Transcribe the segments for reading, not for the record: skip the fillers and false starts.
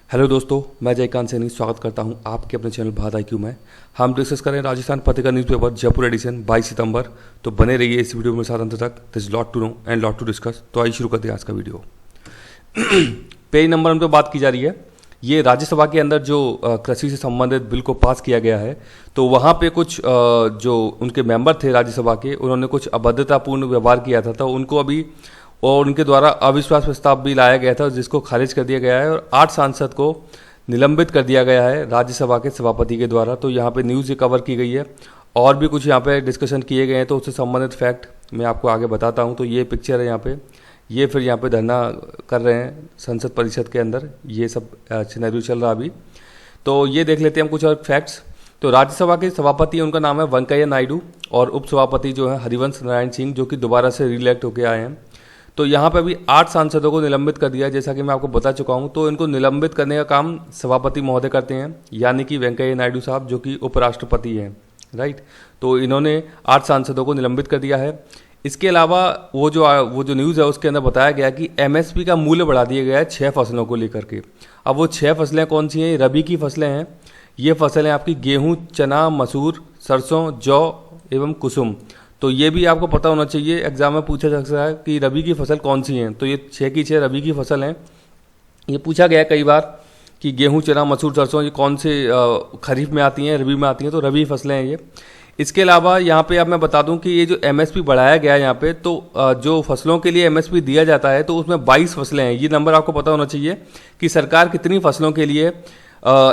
Hello दोस्तों, मैं जयकांत सैनी स्वागत करता हूं आपके अपने चैनल भारत IQ में। हम डिस्कस करें राजस्थान पत्रिका न्यूज़पेपर जयपुर एडिशन 22 सितंबर। तो बने रहिए इस वीडियो में साथ अंत तक। This lot to know and lot to discuss. तो आइए शुरू करते हैं आज का वीडियो। पेज नंबर हम तो बात की जा रही है, ये राज्यसभा के अंदर जो कृषि से संबंधित बिल को पास किया गया है, तो वहाँ पे कुछ जो उनके मेंबर थे राज्यसभा के, उन्होंने कुछ अभद्रतापूर्ण व्यवहार किया था, तो उनको अभी और उनके द्वारा अविश्वास प्रस्ताव भी लाया गया था जिसको खारिज कर दिया गया है और 8 सांसद को निलंबित कर दिया गया है राज्यसभा के सभापति के द्वारा। तो यहाँ पे न्यूज़ ये कवर की गई है और भी कुछ यहाँ पे डिस्कशन किए गए हैं, तो उससे संबंधित फैक्ट मैं आपको आगे बताता हूँ। तो ये पिक्चर है यहाँ पे, ये फिर यहाँ पे धरना कर रहे हैं संसद परिषद के अंदर, ये सब सिनेरियो चल रहा अभी। तो ये देख लेते हैं हम कुछ और फैक्ट्स। तो राज्यसभा के सभापति उनका नाम है वेंकैया नायडू और उपसभापति जो है हरिवंश नारायण सिंह, जो कि दोबारा से रिइलेक्ट होकर आए हैं। तो यहाँ पे अभी 8 सांसदों को निलंबित कर दिया, जैसा कि मैं आपको बता चुका हूँ। तो इनको निलंबित करने का काम सभापति महोदय करते हैं, यानी कि वेंकैया नायडू साहब, जो कि उपराष्ट्रपति हैं, राइट। तो इन्होंने 8 सांसदों को निलंबित कर दिया है। इसके अलावा वो जो न्यूज़ है उसके अंदर बताया गया कि MSP का मूल्य बढ़ा दिया गया है 6 फसलों को लेकर के। अब वो 6 फसलें कौन सी हैं? रबी की फसलें हैं। ये फसलें आपकी गेहूँ, चना, मसूर, सरसों, जौ एवं कुसुम। तो ये भी आपको पता होना चाहिए, एग्जाम में पूछा जा सकता है कि रबी की फसल कौन सी हैं। तो ये 6 की 6 रबी की फसल हैं। ये पूछा गया है कई बार कि गेहूं, चना, मसूर, सरसों ये कौन से खरीफ में आती हैं, रबी में आती हैं, तो रबी फसलें हैं ये। इसके अलावा यहाँ पे अब मैं बता दूं कि ये जो MSP बढ़ाया गया है यहाँ पे, तो जो फसलों के लिए MSP दिया जाता है तो उसमें 22 फसलें हैं। ये नंबर आपको पता होना चाहिए कि सरकार कितनी फसलों के लिए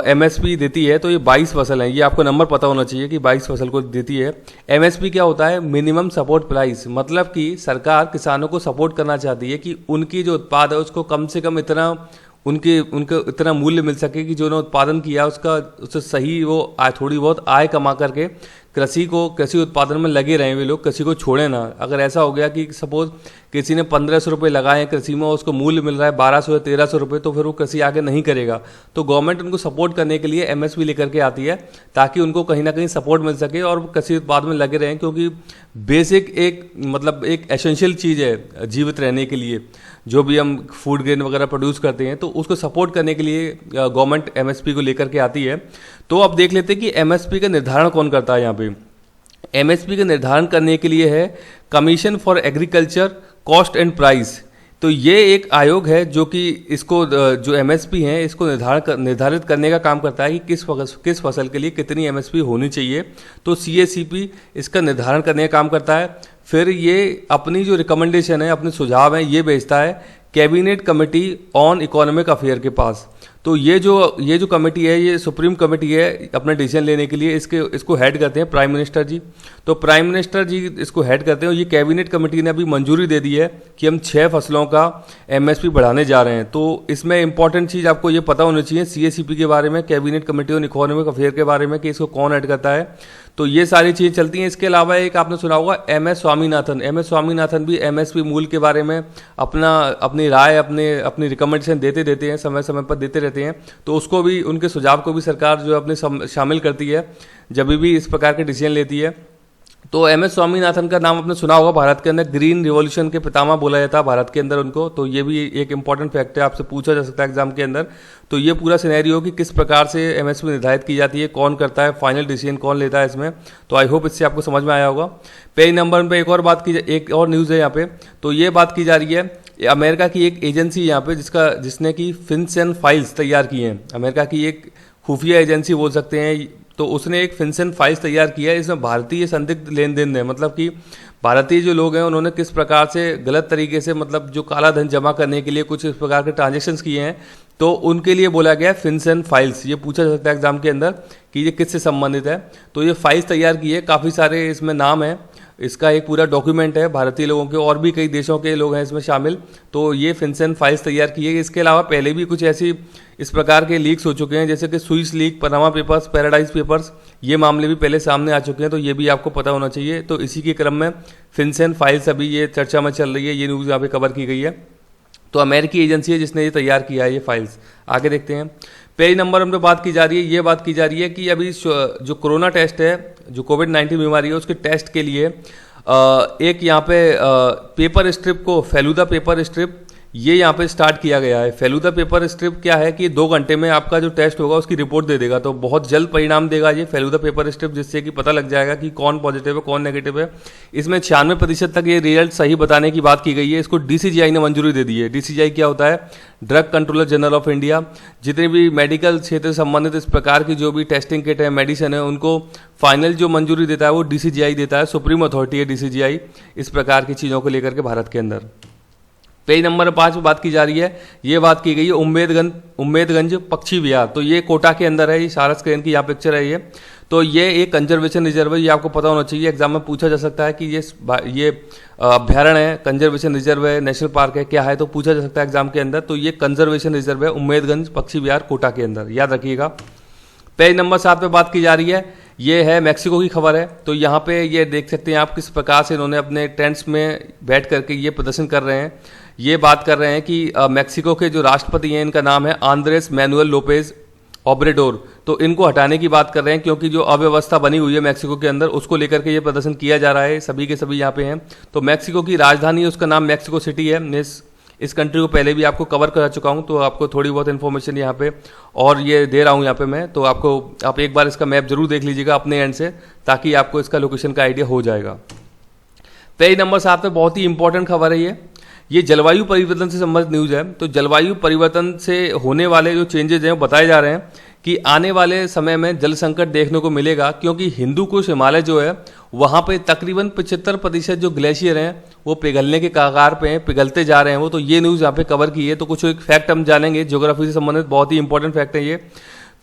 MSP देती है। तो ये 22 फसल हैं, ये आपको नंबर पता होना चाहिए कि 22 फसल को देती है। MSP क्या होता है? मिनिमम सपोर्ट प्राइस, मतलब कि सरकार किसानों को सपोर्ट करना चाहती है कि उनकी जो उत्पाद है उसको कम से कम इतना उनको इतना मूल्य मिल सके कि जो उन्होंने उत्पादन किया उससे सही वो थोड़ी बहुत आय कमा करके कृषि उत्पादन में लगे रहें, वे लोग कृषि को छोड़ें ना। अगर ऐसा हो गया कि सपोज किसी ने 1500 रुपये लगाए हैं कृषि में, उसको मूल्य मिल रहा है 1200 या 1300 रुपये, तो फिर वो कृषि आगे नहीं करेगा। तो गवर्नमेंट उनको सपोर्ट करने के लिए MSP लेकर के आती है ताकि उनको कहीं ना कहीं सपोर्ट मिल सके और कृषि उत्पाद में लगे रहें, क्योंकि बेसिक एक एसेंशियल चीज़ है जीवित रहने के लिए। जो भी हम फूड ग्रेन वगैरह प्रोड्यूस करते हैं, तो उसको सपोर्ट करने के लिए गवर्नमेंट MSP को लेकर के आती है। तो अब देख लेते हैं कि MSP का निर्धारण कौन करता है। यहाँ पे MSP का निर्धारण करने के लिए है commission for agriculture cost and price. तो ये एक आयोग है जो कि इसको जो MSP है इसको निर्धारित करने का काम करता है कि किस फसल के लिए कितनी MSP होनी चाहिए। तो CACP इसका निर्धारण करने का काम करता है। फिर ये अपनी जो रिकमेंडेशन है, अपने सुझाव हैं, ये भेजता है cabinet committee on economic affair के पास। तो ये जो कमेटी है, ये सुप्रीम कमेटी है अपने डिसीजन लेने के लिए। इसको हेड करते हैं प्राइम मिनिस्टर जी। तो प्राइम मिनिस्टर जी इसको हेड करते हैं और ये कैबिनेट कमेटी ने अभी मंजूरी दे दी है कि हम 6 फसलों का MSP बढ़ाने जा रहे हैं। तो इसमें इंपॉर्टेंट चीज़ आपको ये पता होनी चाहिए CACP के बारे में, cabinet committee on economic affair के बारे में, कि इसको कौन हेड करता है। तो ये सारी चीज़ें चलती हैं। इसके अलावा एक आपने सुना होगा MS स्वामीनाथन भी MSP मूल्य के बारे में अपनी राय, अपनी रिकमेंडेशन देते हैं, समय समय पर देते रहते हैं। तो उसको भी, उनके सुझाव को भी सरकार जो अपने शामिल करती है जब भी इस प्रकार के डिसीजन लेती है। तो MS स्वामीनाथन का नाम आपने सुना होगा, भारत के अंदर ग्रीन रिवॉल्यूशन के पितामह बोला जाता है भारत के अंदर उनको। तो ये भी एक इंपॉर्टेंट फैक्ट है, आपसे पूछा जा सकता है एग्जाम के अंदर। तो ये पूरा सिनेरियो कि किस प्रकार से MSP निर्धारित की जाती है, कौन करता है, फाइनल डिसीजन कौन लेता है इसमें। तो आई होप इससे आपको समझ में आया होगा। पेज नंबर पे एक और न्यूज़ है यहाँ पे। तो ये बात की जा रही है अमेरिका की एक एजेंसी यहाँ पे जिसने की FinCEN फाइल्स तैयार की हैं। अमेरिका की एक खुफिया एजेंसी बोल सकते हैं। तो उसने एक FinCEN फाइल्स तैयार किया है। इसमें भारतीय संदिग्ध लेन देन है, मतलब कि भारतीय जो लोग हैं उन्होंने किस प्रकार से गलत तरीके से, मतलब जो काला धन जमा करने के लिए कुछ इस प्रकार के ट्रांजेक्शन्स किए हैं, तो उनके लिए बोला गया है FinCEN फाइल्स। ये पूछा जा सकता है एग्जाम के अंदर कि ये किससे संबंधित है। तो ये फाइल्स तैयार की है, काफ़ी सारे इसमें नाम है, इसका एक पूरा डॉक्यूमेंट है भारतीय लोगों के, और भी कई देशों के लोग हैं इसमें शामिल। तो ये FinCEN फाइल्स तैयार की है। इसके अलावा पहले भी कुछ ऐसी इस प्रकार के लीक्स हो चुके हैं, जैसे कि Swiss leak, Panama papers, paradise papers, ये मामले भी पहले सामने आ चुके हैं। तो ये भी आपको पता होना चाहिए। तो इसी के क्रम में FinCEN फाइल्स अभी ये चर्चा में चल रही है, ये न्यूज़ यहाँ पे कवर की गई है। तो अमेरिकी एजेंसी है जिसने ये तैयार किया है ये फाइल्स। आगे देखते हैं। पेज नंबर हम पे बात की जा रही है, ये बात की जा रही है कि अभी जो कोरोना टेस्ट है, जो कोविड-19 बीमारी है, उसके टेस्ट के लिए एक यहाँ पे पेपर स्ट्रिप को, फेलूदा पेपर स्ट्रिप ये यहाँ पे स्टार्ट किया गया है। फेलुदा पेपर स्ट्रिप क्या है कि 2 घंटे में आपका जो टेस्ट होगा उसकी रिपोर्ट दे देगा, तो बहुत जल्द परिणाम देगा ये फेलुदा पेपर स्ट्रिप, जिससे कि पता लग जाएगा कि कौन पॉजिटिव है कौन नेगेटिव है। इसमें 96% तक ये रिजल्ट सही बताने की बात की गई है। इसको DCGI ने मंजूरी दे दी है। DCGI क्या होता है? Drug controller general of India. जितने भी मेडिकल क्षेत्र से संबंधित इस प्रकार की जो भी टेस्टिंग किट है, मेडिसिन है, उनको फाइनल जो मंजूरी देता है वो DCGI देता है। सुप्रीम अथॉरिटी है DCGI इस प्रकार की चीज़ों को लेकर के भारत के अंदर। पेज नंबर 5 में बात की जा रही है, ये बात की गई है उम्मेदगंज पक्षी विहार। तो ये कोटा के अंदर है, ये सारा स्क्रीन की यहाँ पिक्चर है ये। तो ये एक कंजर्वेशन रिजर्व है, ये आपको पता होना चाहिए, एग्जाम में पूछा जा सकता है कि ये अभ्यारण्य है, कंजर्वेशन रिजर्व है, नेशनल पार्क है, क्या है, तो पूछा जा सकता है एग्जाम के अंदर। तो ये कंजर्वेशन रिजर्व है उम्मेदगंज पक्षी विहार कोटा के अंदर, याद रखिएगा। पेज नंबर 7 पे बात की जा रही है, ये है मैक्सिको की खबर है। तो यहाँ पे ये देख सकते हैं आप किस प्रकार से इन्होंने अपने टेंट्स में बैठ करके ये प्रदर्शन कर रहे हैं। ये बात कर रहे हैं कि मैक्सिको के जो राष्ट्रपति हैं इनका नाम है आंद्रेस मैनुअल लोपेज ओब्रेडोर। तो इनको हटाने की बात कर रहे हैं, क्योंकि जो अव्यवस्था बनी हुई है मैक्सिको के अंदर उसको लेकर के ये प्रदर्शन किया जा रहा है। सभी के सभी यहाँ पे हैं। तो मैक्सिको की राजधानी है, उसका नाम मैक्सिको सिटी है। मैं इस कंट्री को पहले भी आपको कवर कर चुका हूँ, तो आपको थोड़ी बहुत इन्फॉर्मेशन यहाँ पे और ये दे रहा हूँ यहाँ पे मैं। तो आप एक बार इसका मैप जरूर देख लीजिएगा अपने एंड से, ताकि आपको इसका लोकेशन का आइडिया हो जाएगा। पेज नंबर 7 पे बहुत ही इंपॉर्टेंट खबर है ये जलवायु परिवर्तन से संबंधित न्यूज़ है। तो जलवायु परिवर्तन से होने वाले जो चेंजेज हैं वो बताए जा रहे हैं कि आने वाले समय में जल संकट देखने को मिलेगा, क्योंकि हिंदू कुश हिमालय जो है वहाँ पे तकरीबन 75% जो ग्लेशियर हैं वो पिघलने के कगार पे हैं, पिघलते जा रहे हैं वो। तो ये न्यूज़ यहाँ पे कवर की है। तो कुछ एक फैक्ट हम जानेंगे ज्योग्राफी से संबंधित, बहुत ही इंपॉर्टेंट फैक्ट है ये।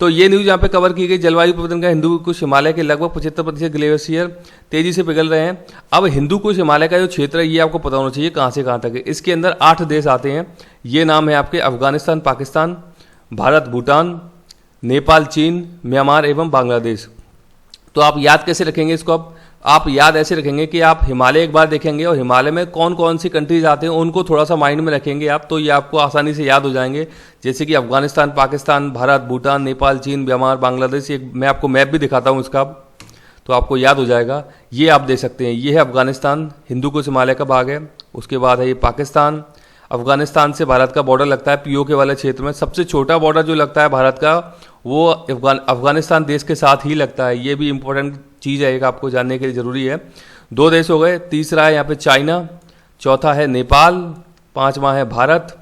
तो ये न्यूज़ यहाँ पे कवर की गई, जलवायु परिवर्तन का हिंदू कुश हिमालय के लगभग 75% ग्लेशियर तेजी से पिघल रहे हैं। अब हिंदू कुश हिमालय का जो क्षेत्र है ये आपको पता होना चाहिए कहाँ से कहाँ तक है। इसके अंदर 8 देश आते हैं। ये नाम है आपके अफगानिस्तान, पाकिस्तान, भारत, भूटान, नेपाल, चीन, म्यांमार एवं बांग्लादेश। तो आप याद कैसे रखेंगे इसको? अब आप याद ऐसे रखेंगे कि आप हिमालय एक बार देखेंगे और हिमालय में कौन कौन सी कंट्रीज आते हैं उनको थोड़ा सा माइंड में रखेंगे आप, तो ये आपको आसानी से याद हो जाएंगे। जैसे कि अफगानिस्तान, पाकिस्तान, भारत, भूटान, नेपाल, चीन, म्यांमार, बांग्लादेश। मैं आपको मैप भी दिखाता हूँ इसका, तो आपको याद हो जाएगा। ये आप देख सकते हैं, ये है अफगानिस्तान, हिंदू कुश हिमालय का भाग है। उसके बाद है ये पाकिस्तान। अफगानिस्तान से भारत का बॉर्डर लगता है POK वाले क्षेत्र में। सबसे छोटा बॉर्डर जो लगता है भारत का वो अफगानिस्तान देश के साथ ही लगता है। ये भी इंपॉर्टेंट चीज़ है, एक आपको जानने के लिए ज़रूरी है। 2 देश हो गए। तीसरा है यहाँ पे चाइना, चौथा है नेपाल, 5वां है भारत,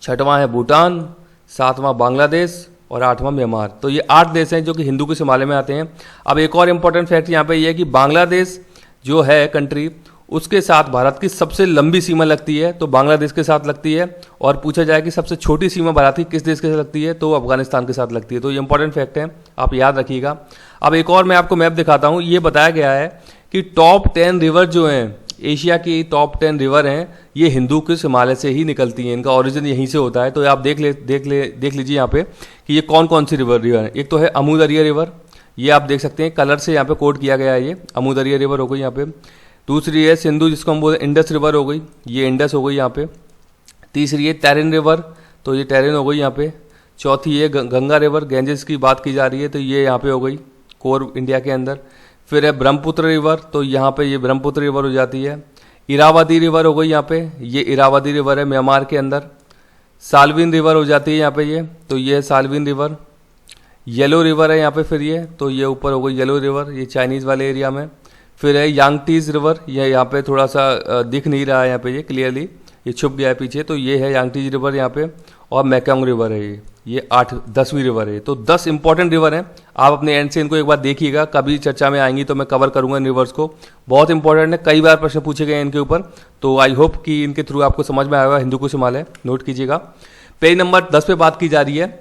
6वां है भूटान, 7वां बांग्लादेश और 8वां म्यांमार। तो ये 8 देश हैं जो कि हिंदू कुश हिमालय में आते हैं। अब एक और इम्पोर्टेंट फैक्ट यहाँ पे ये है कि बांग्लादेश जो है कंट्री, उसके साथ भारत की सबसे लंबी सीमा लगती है, तो बांग्लादेश के साथ लगती है। और पूछा जाए कि सबसे छोटी सीमा भारत की किस देश के साथ लगती है, तो अफगानिस्तान के साथ लगती है। तो ये इंपॉर्टेंट फैक्ट है, आप याद रखिएगा। अब एक और मैं आपको मैप दिखाता हूँ। ये बताया गया है कि टॉप 10 रिवर जो हैं, एशिया की टॉप 10 रिवर हैं, ये हिंदू कुश हिमालय से ही निकलती हैं। इनका ओरिजिन यहीं से होता है। तो आप देख लीजिए यहाँ पे कि ये कौन कौन सी रिवर हैं। एक तो है अमू दरिया रिवर, ये आप देख सकते हैं, कलर से यहाँ पे कोड किया गया है। ये अमू दरिया रिवर हो गई यहाँ पे। दूसरी है सिंधु, जिसको हम बोलते हैं इंडस रिवर हो गई, ये इंडस हो गई यहाँ पे। तीसरी है टैरिन रिवर, तो ये टैरिन हो गई यहाँ पे। चौथी है गंगा रिवर, गैंजेस की बात की जा रही है, तो ये यहाँ पे हो गई कोर इंडिया के अंदर। फिर है ब्रह्मपुत्र रिवर, तो यहाँ पे ये ब्रह्मपुत्र रिवर हो जाती है। इरावदी रिवर हो गई यहाँ पे, ये इरावदी रिवर है म्यांमार के अंदर। साल्विन रिवर हो जाती है यहाँ पे ये, तो ये है साल्विन रिवर। येलो रिवर है यहाँ पे फिर ये, तो ये ऊपर हो गई येलो रिवर, ये चाइनीज़ वाले एरिया में। फिर है यांगटीज रिवर, ये यहाँ पे थोड़ा सा दिख नहीं रहा है यहाँ पे, ये क्लियरली ये छुप गया है पीछे, तो ये है यांगटीज रिवर यहाँ पे। और मैकोंग रिवर है ये 10वीं रिवर है। तो 10 इंपॉर्टेंट रिवर हैं। आप अपने एंड से इनको एक बार देखिएगा, कभी चर्चा में आएंगी तो मैं कवर करूंगा इन रिवर्स को। बहुत इंपॉर्टेंट है, कई बार प्रश्न पूछे गए हैं इनके ऊपर, तो आई होप कि इनके थ्रू आपको समझ में आएगा। हिंदू कुश हिमालय नोट कीजिएगा। पेज नंबर 10 पे बात की जा रही है,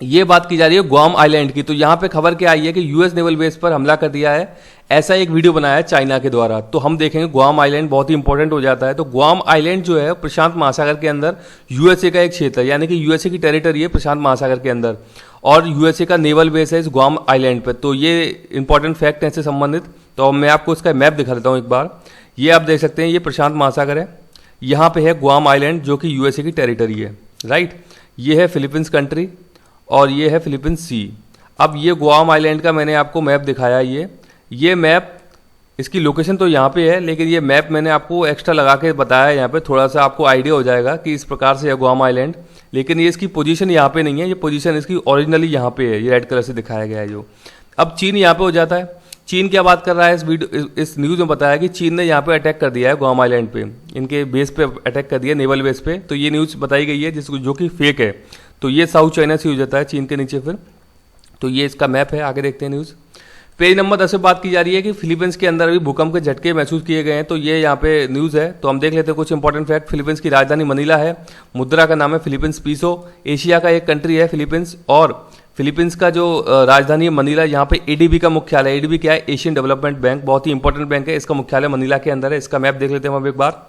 ये बात की जा रही है ग्वाम आइलैंड की। तो यहाँ पे खबर क्या आई है कि US नेवल बेस पर हमला कर दिया है, ऐसा एक वीडियो बनाया है चाइना के द्वारा। तो हम देखेंगे ग्वाम आइलैंड बहुत ही इंपॉर्टेंट हो जाता है। तो ग्वाम आइलैंड जो है प्रशांत महासागर के अंदर USA का एक क्षेत्र है, यानी कि USA की टेरिटरी है प्रशांत महासागर के अंदर, और USA का नेवल बेस है इस ग्वाम आइलैंड पर। तो ये इंपॉर्टेंट फैक्ट है इससे संबंधित। तो मैं आपको इसका मैप दिखा देता हूँ एक बार। ये आप देख सकते हैं, ये प्रशांत महासागर है, यहाँ पे है ग्वाम आइलैंड जो कि USA की टेरिटरी है, राइट। ये है फिलीपींस कंट्री और ये है फिलीपींस सी। अब ये ग्वाम आइलैंड का मैंने आपको मैप दिखाया। ये मैप इसकी लोकेशन तो यहाँ पे है, लेकिन ये मैप मैंने आपको एक्स्ट्रा लगा के बताया यहाँ पे, थोड़ा सा आपको आइडिया हो जाएगा कि इस प्रकार से है गुआम आइलैंड। लेकिन ये इसकी पोजीशन यहाँ पे नहीं है, ये पोजीशन इसकी ओरिजिनली यहाँ पे है, ये रेड कलर से दिखाया गया है जो। अब चीन यहाँ पे हो जाता है। चीन क्या बात कर रहा है इस न्यूज़ में बताया कि चीन ने यहाँ पे अटैक कर दिया है गुआम आइलैंड पे, इनके बेस पे अटैक कर दिया, नेवल बेस पे। तो ये न्यूज़ बताई गई है जो कि फेक है। तो ये साउथ चाइना सी हो जाता है चीन के नीचे फिर। तो ये इसका मैप है, आगे देखते हैं न्यूज़। पेज नंबर 10 पे बात की जा रही है कि फिलीपींस के अंदर अभी भूकंप के झटके महसूस किए गए हैं। तो ये यहाँ पे न्यूज़ है, तो हम देख लेते हैं कुछ इंपॉर्टेंट फैक्ट। फिलीपींस की राजधानी मनीला है, मुद्रा का नाम है फिलीपींस पीसो, एशिया का एक कंट्री है फिलीपींस, और फिलीपींस का जो राजधानी है मनीला, यहाँ पे एडीबी का मुख्यालय है। एडीबी क्या है? एशियन डेवलपमेंट बैंक, बहुत ही इंपॉर्टेंट बैंक है, इसका मुख्यालय मनीला के अंदर है। इसका मैप देख लेते हैं हम एक बार।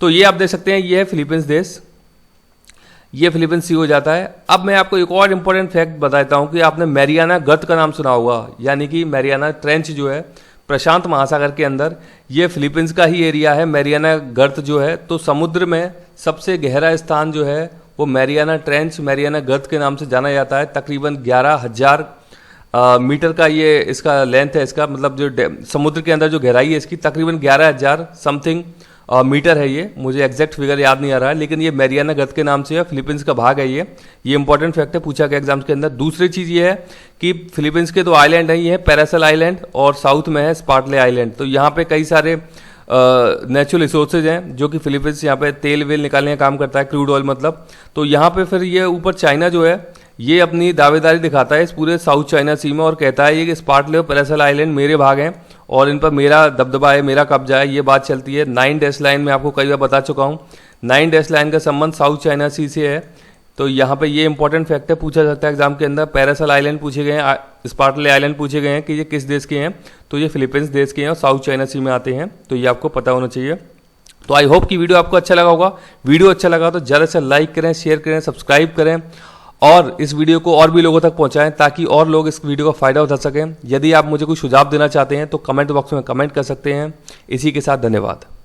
तो ये आप देख सकते हैं, ये है फिलीपींस देश, ये फिलीपींस सी हो जाता है। अब मैं आपको एक और इंपॉर्टेंट फैक्ट बताता हूं कि आपने मैरियाना गर्त का नाम सुना होगा, यानी कि मैरियाना ट्रेंच जो है प्रशांत महासागर के अंदर, ये फिलीपींस का ही एरिया है। मैरियाना गर्त जो है, तो समुद्र में सबसे गहरा स्थान जो है वो मैरियाना ट्रेंच, मैरियाना गर्त के नाम से जाना जाता है। तकरीबन 11,000 मीटर का ये इसका लेंथ है, इसका मतलब जो समुद्र के अंदर जो गहराई है इसकी तकरीबन 11,000 समथिंग मीटर है। ये मुझे एग्जैक्ट फिगर याद नहीं आ रहा है, लेकिन ये मैरियाना गर्त के नाम से है, फिलीपींस का भाग है ये इंपॉर्टेंट फैक्ट है, पूछा गया एग्जाम्स के अंदर। दूसरी चीज़ ये है कि फिलीपींस के 2 आइलैंड हैं, ये है पैरासल आइलैंड और साउथ में है स्पार्टले आइलैंड। तो यहाँ पे कई सारे नेचुरल रिसोर्सेज हैं जो कि फिलीपींस यहाँ पे तेल वेल निकालने का काम करता है, क्रूड ऑयल मतलब। तो यहाँ पे फिर ये ऊपर चाइना जो है ये अपनी दावेदारी दिखाता है इस पूरे साउथ चाइना सी में, और कहता है ये कि स्पार्टले और पैरासल आइलैंड मेरे भाग हैं और इन पर मेरा दबदबा है, मेरा कब्जा है, ये बात चलती है। 9 डैश लाइन में आपको कई बार बता चुका हूँ, 9 डैश लाइन का संबंध साउथ चाइना सी से है। तो यहाँ पे ये इंपॉर्टेंट फैक्ट है, पूछा जाता है एग्जाम के अंदर। पैरासल आइलैंड पूछे गए हैं, स्पार्टले आइलैंड पूछे गए हैं कि ये किस देश के हैं, तो ये फिलीपींस देश के हैं और साउथ चाइना सी में आते हैं। तो ये आपको पता होना चाहिए। तो आई होप कि वीडियो आपको अच्छा लगा होगा। वीडियो अच्छा लगा तो ज़्यादा से लाइक करें, शेयर करें, सब्सक्राइब करें और इस वीडियो को और भी लोगों तक पहुंचाएं ताकि और लोग इस वीडियो का फ़ायदा उठा सकें। यदि आप मुझे कोई सुझाव देना चाहते हैं तो कमेंट बॉक्स में कमेंट कर सकते हैं। इसी के साथ धन्यवाद।